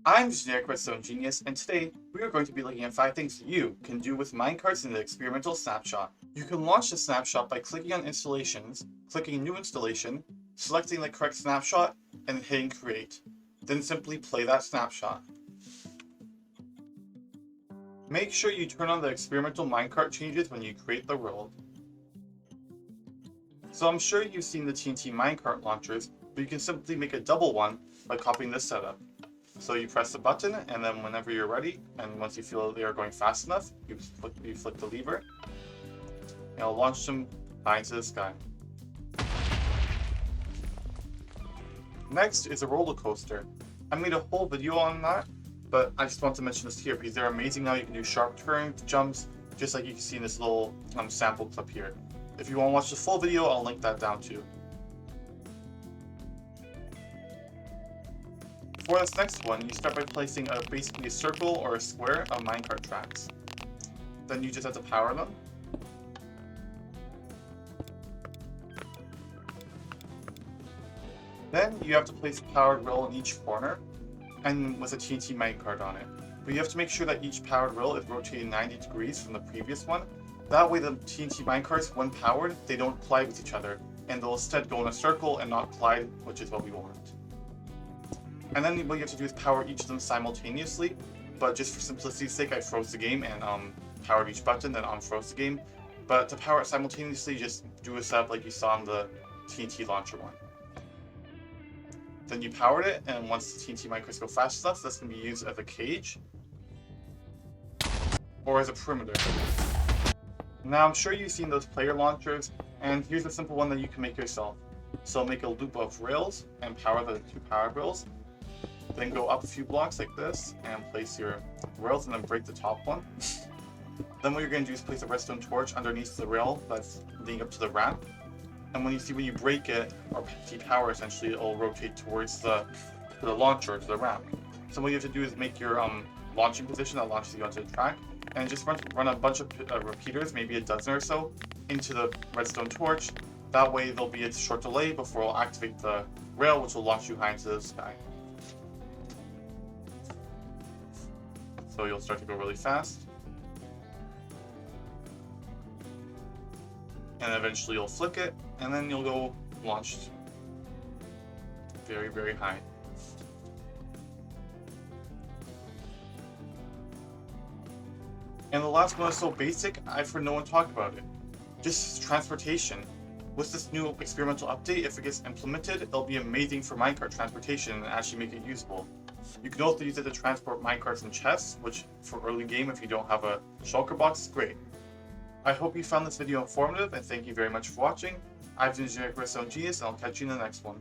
I'm Generic Redstone Genius, and today we are going to be looking at 5 things you can do with minecarts in the experimental snapshot. You can launch the snapshot by clicking on Installations, clicking New Installation, selecting the correct snapshot, and hitting Create. Then simply play that snapshot. Make sure you turn on the experimental minecart changes when you create the world. So I'm sure you've seen the TNT minecart launchers, but you can simply make a double one by copying this setup. So you press the button, and then whenever you're ready, and once you feel they are going fast enough, you flick the lever, and it'll launch them high into the sky. Next is a roller coaster. I made a whole video on that, but I just want to mention this here because they're amazing now. You can do sharp turns, jumps, just like you can see in this little sample clip here. If you want to watch the full video, I'll link that down too. For this next one, you start by placing basically a circle or a square of minecart tracks. Then you just have to power them. Then you have to place a powered rail in each corner, and with a TNT minecart on it. But you have to make sure that each powered rail is rotated 90 degrees from the previous one. That way the TNT minecarts, when powered, they don't collide with each other, and they'll instead go in a circle and not collide, which is what we want. And then what you have to do is power each of them simultaneously, but just for simplicity's sake I froze the game and powered each button, then unfroze the game. But to power it simultaneously, just do a setup like you saw on the TNT launcher one. Then you powered it, and once the TNT minecarts go fast enough, that's going to be used as a cage or as a perimeter. Now I'm sure you've seen those player launchers, and here's a simple one that you can make yourself. So make a loop of rails and power the 2 powered rails. Then go up a few blocks like this and place your rails and then break the top one. Then what you're going to do is place a redstone torch underneath the rail that's leading up to the ramp. And when you break it, or depower essentially, it'll rotate towards the launcher, to the ramp. So what you have to do is make your launching position that launches you onto the track, and just run a bunch of repeaters, maybe a dozen or so, into the redstone torch. That way there'll be a short delay before it'll activate the rail, which will launch you high into the sky. So you'll start to go really fast. And eventually you'll flick it, and then you'll go launched very, very high. And the last one is so basic, I've heard no one talk about it. Just transportation. With this new experimental update, if it gets implemented, it'll be amazing for minecart transportation and actually make it usable. You can also use it to transport minecarts and chests, which for early game, if you don't have a shulker box, is great. I hope you found this video informative, and thank you very much for watching. I've been Generic Redstone Genius, and I'll catch you in the next one.